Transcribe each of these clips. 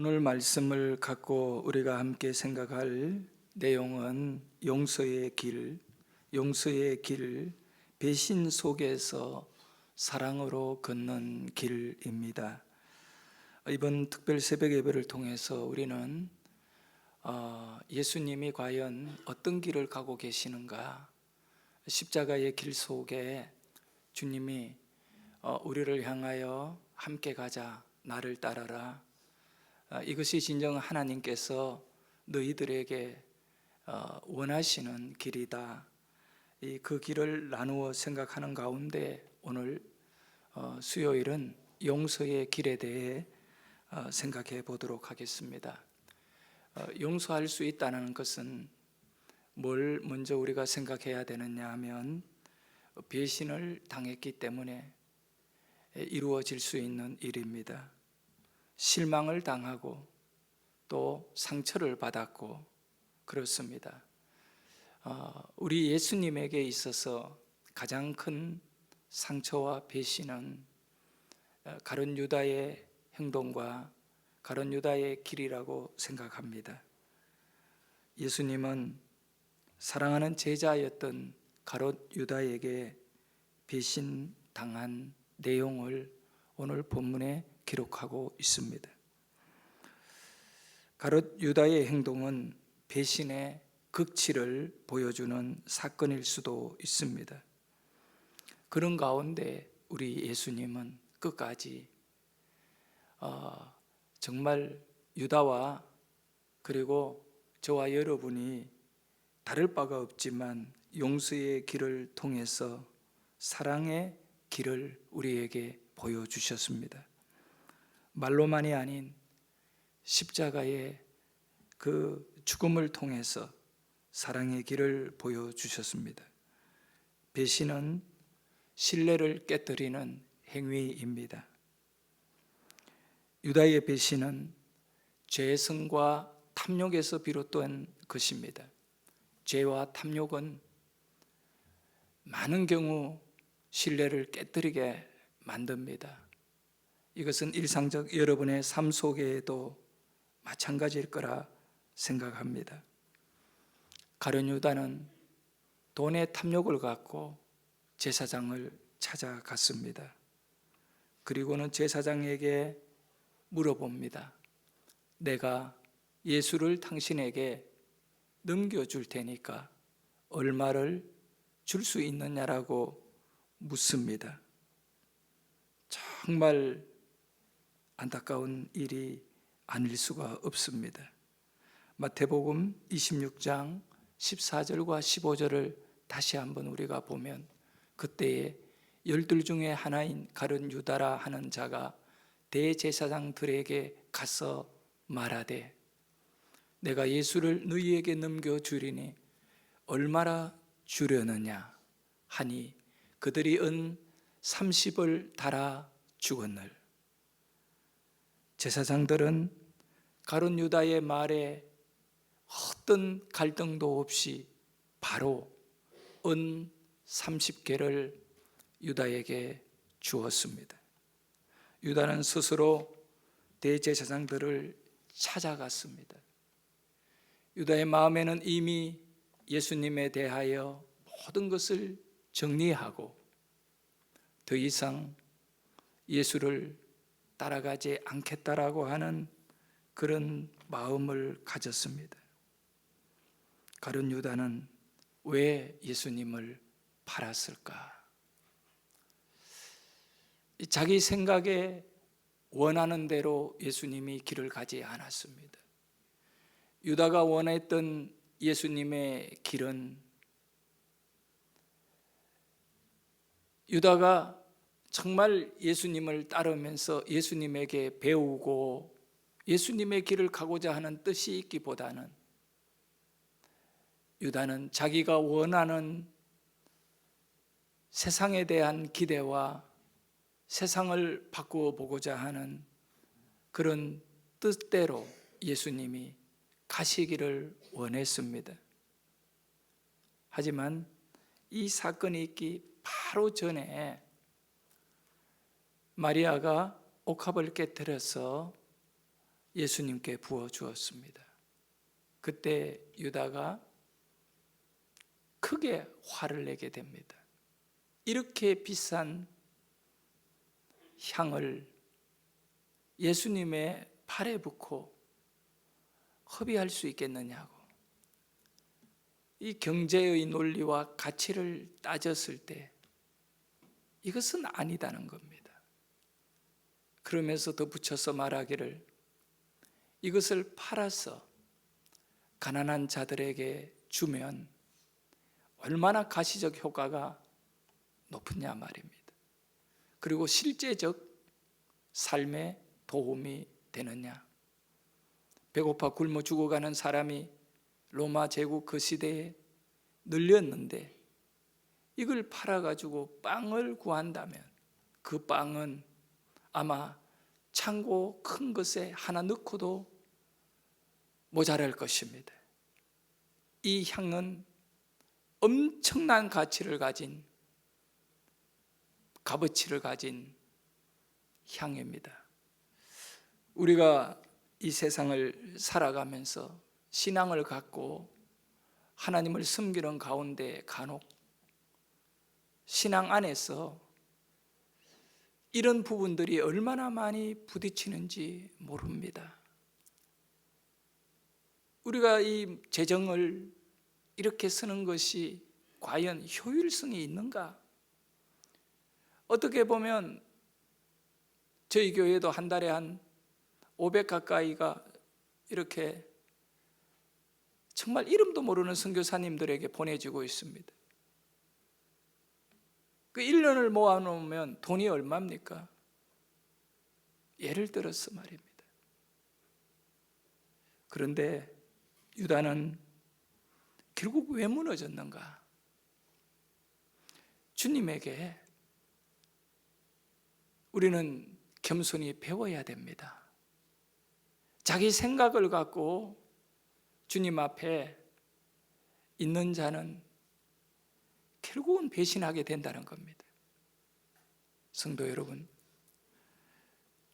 오늘 말씀을 갖고 우리가 함께 생각할 내용은 용서의 길, 배신 속에서 사랑으로 걷는 길입니다. 이번 특별 새벽 예배를 통해서 우리는 예수님이 과연 어떤 길을 가고 계시는가, 십자가의 길 속에 주님이 우리를 향하여 함께 가자, 나를 따라라, 이것이 진정 하나님께서 너희들에게 원하시는 길이다, 그 길을 나누어 생각하는 가운데 오늘 수요일은 용서의 길에 대해 생각해 보도록 하겠습니다. 용서할 수 있다는 것은 뭘 먼저 우리가 생각해야 되느냐 하면, 배신을 당했기 때문에 이루어질 수 있는 일입니다. 실망을 당하고 또 상처를 받았고 그렇습니다. 우리 예수님에게 있어서 가장 큰 상처와 배신은 가룟 유다의 행동과 가룟 유다의 길이라고 생각합니다. 예수님은 사랑하는 제자였던 가룟 유다에게 배신당한 내용을 오늘 본문에 기록하고 있습니다. 가룟 유다의 행동은 배신의 극치를 보여주는 사건일 수도 있습니다. 그런 가운데 우리 예수님은 끝까지 정말 유다와 그리고 저와 여러분이 다를 바가 없지만 용서의 길을 통해서 사랑의 길을 우리에게 보여주셨습니다. 말로만이 아닌 십자가의 그 죽음을 통해서 사랑의 길을 보여주셨습니다. 배신은 신뢰를 깨뜨리는 행위입니다. 유다의 배신은 죄성과 탐욕에서 비롯된 것입니다. 죄와 탐욕은 많은 경우 신뢰를 깨뜨리게 만듭니다. 이것은 일상적 여러분의 삶 속에도 마찬가지일 거라 생각합니다. 가룟 유다는 돈의 탐욕을 갖고 제사장을 찾아갔습니다. 그리고는 제사장에게 물어봅니다. 내가 예수를 당신에게 넘겨줄 테니까 얼마를 줄 수 있느냐라고 묻습니다. 정말 안타까운 일이 아닐 수가 없습니다. 마태복음 26장 14절과 15절을 다시 한번 우리가 보면, 그때에 12 중에 하나인 가룟 유다라 하는 자가 대제사장들에게 가서 말하되, 내가 예수를 너희에게 넘겨주리니 얼마나 주려느냐 하니 그들이 은 30을 달아 주거늘. 제사장들은 가룟 유다의 말에 어떤 갈등도 없이 바로 은 30개를 유다에게 주었습니다. 유다는 스스로 대제사장들을 찾아갔습니다. 유다의 마음에는 이미 예수님에 대하여 모든 것을 정리하고 더 이상 예수를 따라가지 않겠다라고 하는 그런 마음을 가졌습니다. 가룟 유다는 왜 예수님을 팔았을까? 자기 생각에 원하는 대로 예수님이 길을 가지 않았습니다. 유다가 원했던 예수님의 길은, 유다가 정말 예수님을 따르면서 예수님에게 배우고 예수님의 길을 가고자 하는 뜻이 있기보다는, 유다는 자기가 원하는 세상에 대한 기대와 세상을 바꾸어 보고자 하는 그런 뜻대로 예수님이 가시기를 원했습니다. 하지만 이 사건이 있기 바로 전에 마리아가 옥합을 깨뜨려서 예수님께 부어 주었습니다. 그때 유다가 크게 화를 내게 됩니다. 이렇게 비싼 향을 예수님의 발에 붓고 허비할 수 있겠느냐고. 이 경제의 논리와 가치를 따졌을 때 이것은 아니다는 겁니다. 그러면서 덧붙여서 말하기를 이것을 팔아서 가난한 자들에게 주면 얼마나 가시적 효과가 높으냐 말입니다. 그리고 실제적 삶에 도움이 되느냐. 배고파 굶어 죽어가는 사람이 로마 제국 그 시대에 늘렸는데 이걸 팔아가지고 빵을 구한다면 그 빵은 아마 창고 큰 것에 하나 넣고도 모자랄 것입니다. 이 향은 엄청난 가치를 가진, 값어치를 가진 향입니다. 우리가 이 세상을 살아가면서 신앙을 갖고 하나님을 섬기는 가운데 간혹 신앙 안에서 이런 부분들이 얼마나 많이 부딪히는지 모릅니다. 우리가 이 재정을 이렇게 쓰는 것이 과연 효율성이 있는가? 어떻게 보면 저희 교회도 한 달에 한 500 가까이가 이렇게 정말 이름도 모르는 선교사님들에게 보내지고 있습니다. 그 1년을 모아놓으면 돈이 얼마입니까? 예를 들어서 말입니다. 그런데 유다는 결국 왜 무너졌는가? 주님에게 우리는 겸손히 배워야 됩니다. 자기 생각을 갖고 주님 앞에 있는 자는 결국은 배신하게 된다는 겁니다. 성도 여러분,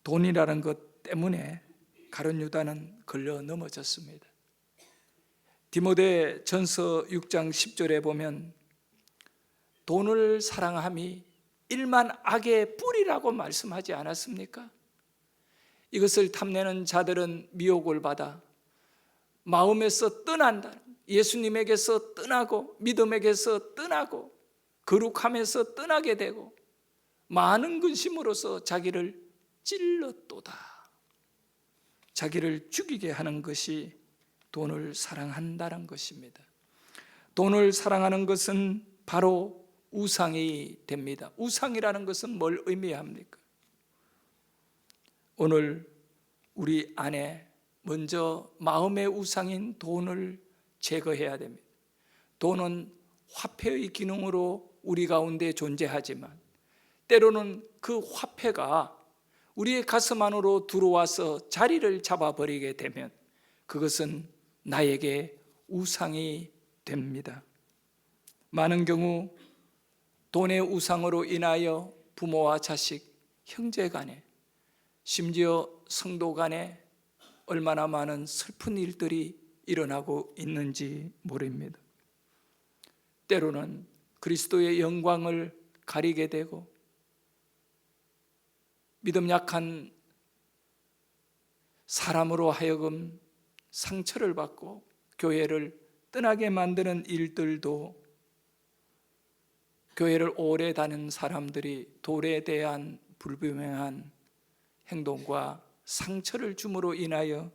돈이라는 것 때문에 가룟 유다는 걸려 넘어졌습니다. 디모데 전서 6장 10절에 보면 돈을 사랑함이 일만 악의 뿌리라고 말씀하지 않았습니까? 이것을 탐내는 자들은 미혹을 받아 마음에서 떠난다. 예수님에게서 떠나고 믿음에게서 떠나고 거룩함에서 떠나게 되고 많은 근심으로서 자기를 찔렀도다. 자기를 죽이게 하는 것이 돈을 사랑한다는 것입니다. 돈을 사랑하는 것은 바로 우상이 됩니다. 우상이라는 것은 뭘 의미합니까? 오늘 우리 안에 먼저 마음의 우상인 돈을 제거해야 됩니다. 돈은 화폐의 기능으로 우리 가운데 존재하지만 때로는 그 화폐가 우리의 가슴 안으로 들어와서 자리를 잡아버리게 되면 그것은 나에게 우상이 됩니다. 많은 경우 돈의 우상으로 인하여 부모와 자식, 형제 간에 심지어 성도 간에 얼마나 많은 슬픈 일들이 일어나고 있는지 모릅니다. 때로는 그리스도의 영광을 가리게 되고 믿음 약한 사람으로 하여금 상처를 받고 교회를 떠나게 만드는 일들도 교회를 오래 다닌 사람들이 돌에 대한 불분명한 행동과 상처를 줌으로 인하여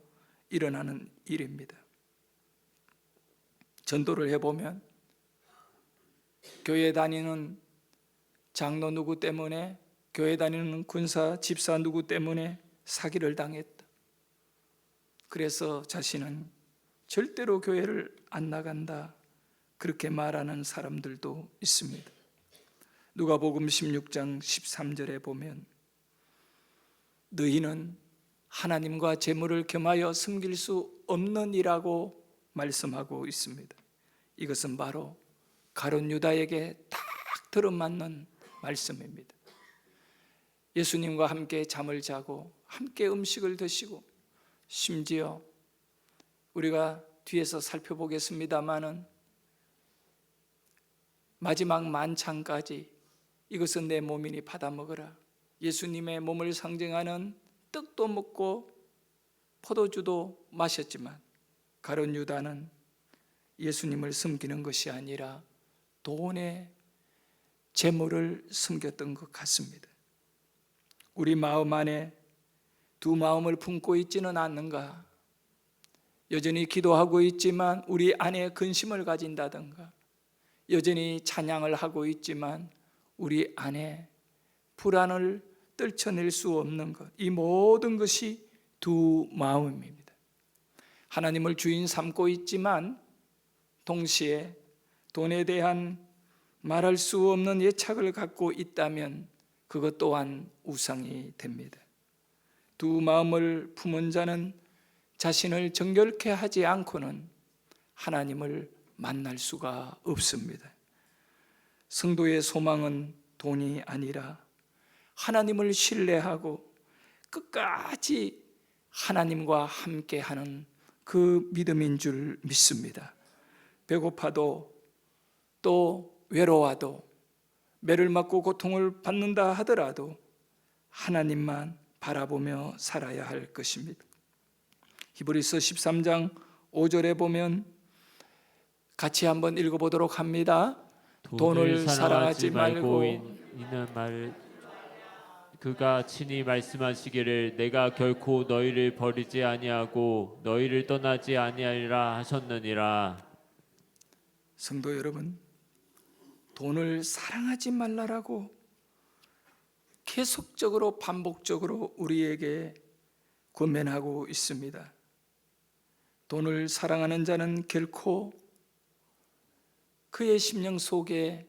일어나는 일입니다. 전도를 해보면 교회 다니는 장로 누구 때문에, 교회 다니는 군사 집사 누구 때문에 사기를 당했다. 그래서 자신은 절대로 교회를 안 나간다, 그렇게 말하는 사람들도 있습니다. 누가복음 16장 13절에 보면 너희는 하나님과 재물을 겸하여 섬길 수 없는 이라고 말씀하고 있습니다. 이것은 바로 가룟 유다에게 딱 들어맞는 말씀입니다. 예수님과 함께 잠을 자고 함께 음식을 드시고 심지어 우리가 뒤에서 살펴보겠습니다마는 마지막 만찬까지 이것은 내 몸이니 받아 먹으라, 예수님의 몸을 상징하는 떡도 먹고 포도주도 마셨지만 가룟 유다는 예수님을 섬기는 것이 아니라 돈의 재물을 섬겼던 것 같습니다. 우리 마음 안에 두 마음을 품고 있지는 않는가? 여전히 기도하고 있지만 우리 안에 근심을 가진다든가, 여전히 찬양을 하고 있지만 우리 안에 불안을 떨쳐낼 수 없는 것, 이 모든 것이 두 마음입니다. 하나님을 주인 삼고 있지만 동시에 돈에 대한 말할 수 없는 애착을 갖고 있다면 그것 또한 우상이 됩니다. 두 마음을 품은 자는 자신을 정결케 하지 않고는 하나님을 만날 수가 없습니다. 성도의 소망은 돈이 아니라 하나님을 신뢰하고 끝까지 하나님과 함께하는 그 믿음인 줄 믿습니다. 배고파도 또 외로워도 매를 맞고 고통을 받는다 하더라도 하나님만 바라보며 살아야 할 것입니다. 히브리서 13장 5절에 보면 같이 한번 읽어보도록 합니다. 돈을 사랑하지 말고 이는 말 그가 친히 말씀하시기를 내가 결코 너희를 버리지 아니하고 너희를 떠나지 아니하리라 하셨느니라. 성도 여러분, 돈을 사랑하지 말라라고 계속적으로 반복적으로 우리에게 권면하고 있습니다. 돈을 사랑하는 자는 결코 그의 심령 속에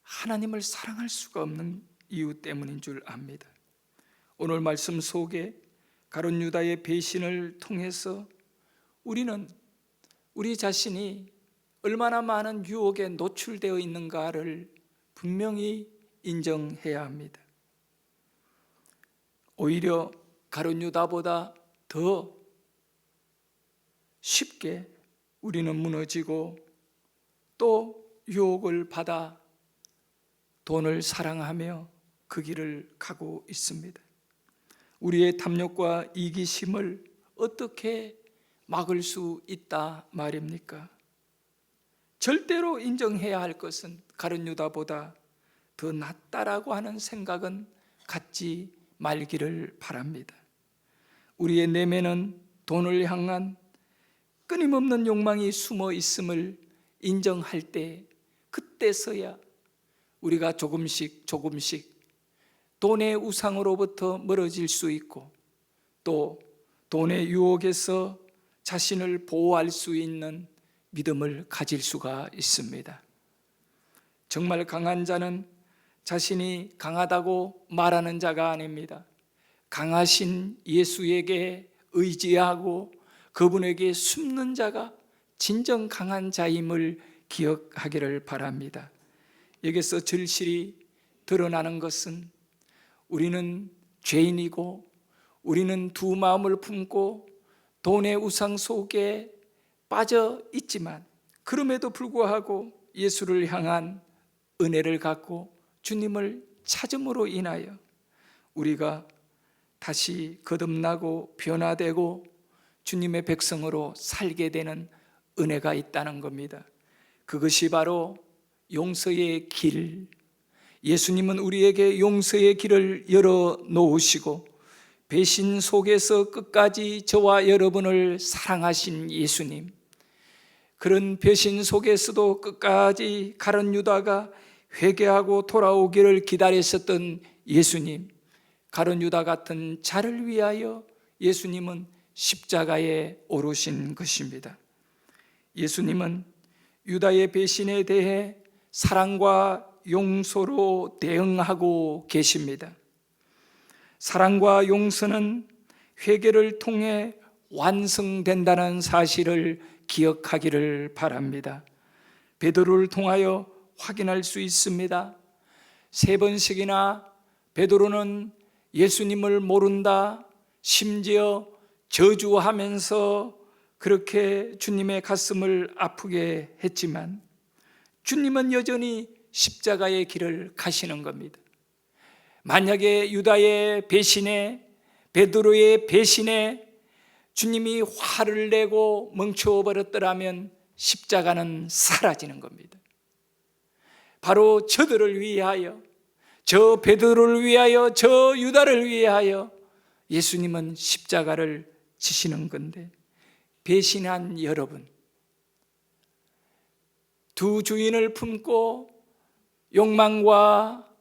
하나님을 사랑할 수가 없는 이유 때문인 줄 압니다. 오늘 말씀 속에 가룟 유다의 배신을 통해서 우리는 우리 자신이 얼마나 많은 유혹에 노출되어 있는가를 분명히 인정해야 합니다. 오히려 가룟 유다보다 더 쉽게 우리는 무너지고 또 유혹을 받아 돈을 사랑하며 그 길을 가고 있습니다. 우리의 탐욕과 이기심을 어떻게 막을 수 있다 말입니까? 절대로 인정해야 할 것은 가룟 유다보다 더 낫다라고 하는 생각은 갖지 말기를 바랍니다. 우리의 내면은 돈을 향한 끊임없는 욕망이 숨어 있음을 인정할 때 그때서야 우리가 조금씩 돈의 우상으로부터 멀어질 수 있고 또 돈의 유혹에서 자신을 보호할 수 있는 믿음을 가질 수가 있습니다. 정말 강한 자는 자신이 강하다고 말하는 자가 아닙니다. 강하신 예수에게 의지하고 그분에게 숨는 자가 진정 강한 자임을 기억하기를 바랍니다. 여기서 절실히 드러나는 것은 우리는 죄인이고 우리는 두 마음을 품고 돈의 우상 속에 빠져 있지만 그럼에도 불구하고 예수를 향한 은혜를 갖고 주님을 찾음으로 인하여 우리가 다시 거듭나고 변화되고 주님의 백성으로 살게 되는 은혜가 있다는 겁니다. 그것이 바로 용서의 길, 예수님은 우리에게 용서의 길을 열어놓으시고 배신 속에서 끝까지 저와 여러분을 사랑하신 예수님, 그런 배신 속에서도 끝까지 가룟 유다가 회개하고 돌아오기를 기다렸었던 예수님, 가룟 유다 같은 자를 위하여 예수님은 십자가에 오르신 것입니다. 예수님은 유다의 배신에 대해 사랑과 용서로 대응하고 계십니다. 사랑과 용서는 회개를 통해 완성된다는 사실을 기억하기를 바랍니다. 베드로를 통하여 확인할 수 있습니다. 3번씩이나 베드로는 예수님을 모른다, 심지어 저주하면서 그렇게 주님의 가슴을 아프게 했지만 주님은 여전히 십자가의 길을 가시는 겁니다. 만약에 유다의 배신에, 베드로의 배신에 주님이 화를 내고 멈추어 버렸더라면 십자가는 사라지는 겁니다. 바로 저들을 위하여, 저 베드로를 위하여, 저 유다를 위하여 예수님은 십자가를 지시는 건데, 배신한 여러분, 두 주인을 품고 욕망과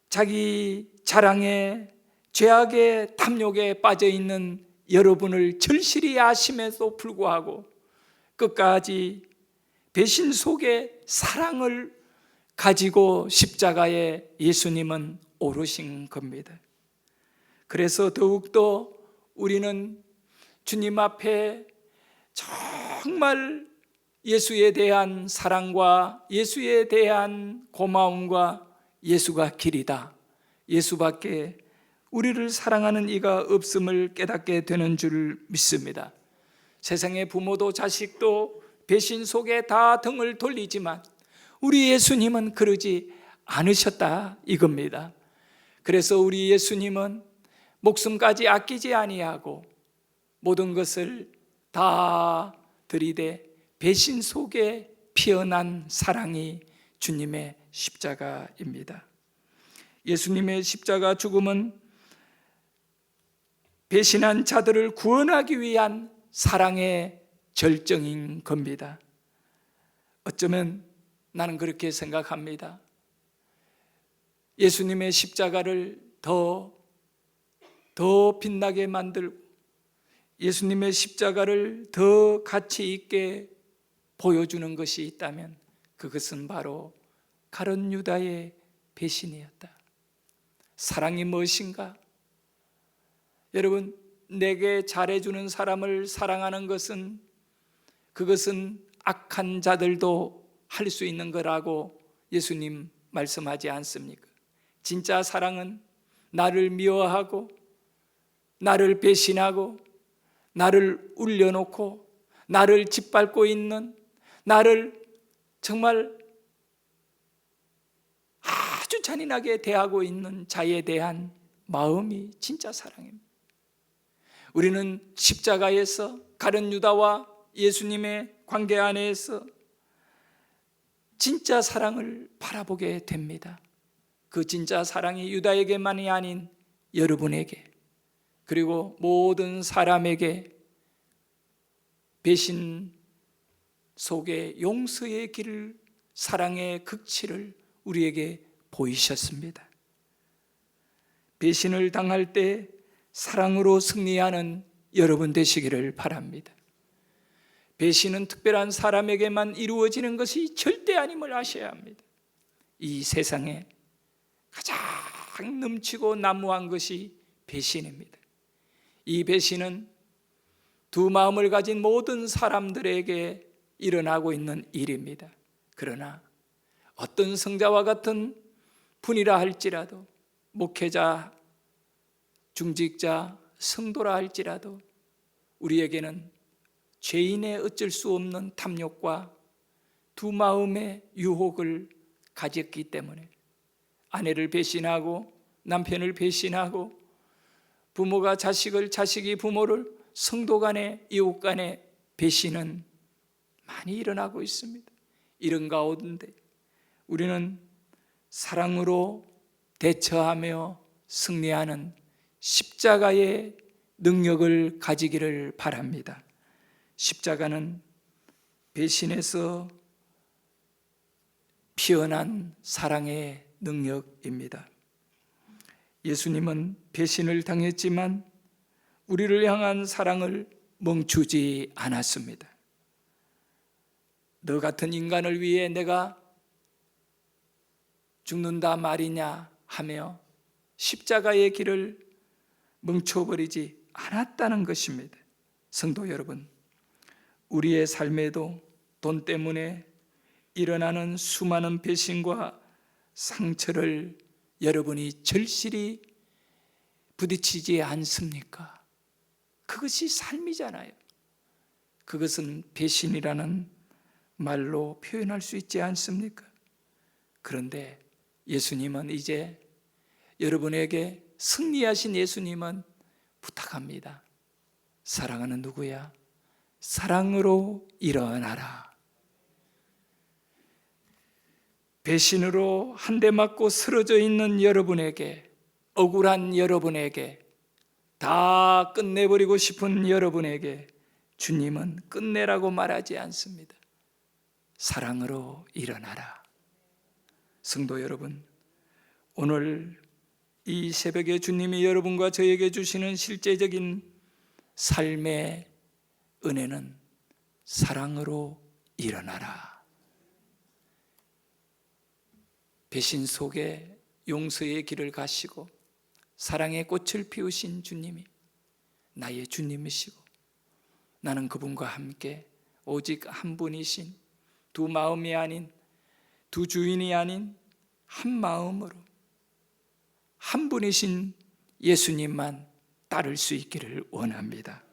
자기 자랑에, 죄악의 탐욕에 빠져 있는 여러분을 절실히 아심에도 불구하고 끝까지 배신 속에 사랑을 가지고 십자가에 예수님은 오르신 겁니다. 그래서 더욱더 우리는 주님 앞에 정말 예수에 대한 사랑과 예수에 대한 고마움과 예수가 길이다, 예수밖에 우리를 사랑하는 이가 없음을 깨닫게 되는 줄 믿습니다. 세상의 부모도 자식도 배신 속에 다 등을 돌리지만 우리 예수님은 그러지 않으셨다 이겁니다. 그래서 우리 예수님은 목숨까지 아끼지 아니하고 모든 것을 다 들이대 배신 속에 피어난 사랑이 주님의 십자가입니다. 예수님의 십자가 죽음은 배신한 자들을 구원하기 위한 사랑의 절정인 겁니다. 어쩌면 나는 그렇게 생각합니다. 예수님의 십자가를 더 빛나게 만들고 예수님의 십자가를 더 가치 있게 보여주는 것이 있다면 그것은 바로 가룟 유다의 배신이었다. 사랑이 무엇인가? 여러분, 내게 잘해주는 사람을 사랑하는 것은 그것은 악한 자들도 할 수 있는 거라고 예수님 말씀하지 않습니까? 진짜 사랑은 나를 미워하고 나를 배신하고 나를 울려놓고 나를 짓밟고 있는, 나를 정말 아주 잔인하게 대하고 있는 자에 대한 마음이 진짜 사랑입니다. 우리는 십자가에서 가룟 유다와 예수님의 관계 안에서 진짜 사랑을 바라보게 됩니다. 그 진짜 사랑이 유다에게만이 아닌 여러분에게, 그리고 모든 사람에게 배신 속에 용서의 길을, 사랑의 극치를 우리에게 보이셨습니다. 배신을 당할 때 사랑으로 승리하는 여러분 되시기를 바랍니다. 배신은 특별한 사람에게만 이루어지는 것이 절대 아님을 아셔야 합니다. 이 세상에 가장 넘치고 난무한 것이 배신입니다. 이 배신은 두 마음을 가진 모든 사람들에게 일어나고 있는 일입니다. 그러나 어떤 성자와 같은 분이라 할지라도, 목회자, 중직자, 성도라 할지라도 우리에게는 죄인의 어쩔 수 없는 탐욕과 두 마음의 유혹을 가졌기 때문에 아내를 배신하고 남편을 배신하고 부모가 자식을, 자식이 부모를, 성도 간의, 이웃 간의 배신은 많이 일어나고 있습니다. 이런 가운데 우리는 사랑으로 대처하며 승리하는 십자가의 능력을 가지기를 바랍니다. 십자가는 배신에서 피어난 사랑의 능력입니다. 예수님은 배신을 당했지만 우리를 향한 사랑을 멈추지 않았습니다. 너 같은 인간을 위해 내가 죽는다 말이냐 하며 십자가의 길을 멈춰버리지 않았다는 것입니다. 성도 여러분, 우리의 삶에도 돈 때문에 일어나는 수많은 배신과 상처를 여러분이 절실히 부딪히지 않습니까? 그것이 삶이잖아요. 그것은 배신이라는 말로 표현할 수 있지 않습니까? 그런데 예수님은 이제 여러분에게 승리하신 예수님은 부탁합니다. 사랑하는 누구야? 사랑으로 일어나라. 배신으로 한 대 맞고 쓰러져 있는 여러분에게, 억울한 여러분에게, 다 끝내버리고 싶은 여러분에게 주님은 끝내라고 말하지 않습니다. 사랑으로 일어나라. 성도 여러분, 오늘 이 새벽에 주님이 여러분과 저에게 주시는 실제적인 삶의 은혜는 사랑으로 일어나라. 배신 속에 용서의 길을 가시고 사랑의 꽃을 피우신 주님이 나의 주님이시고 나는 그분과 함께 오직 한 분이신, 두 마음이 아닌, 두 주인이 아닌 한 마음으로 한 분이신 예수님만 따를 수 있기를 원합니다.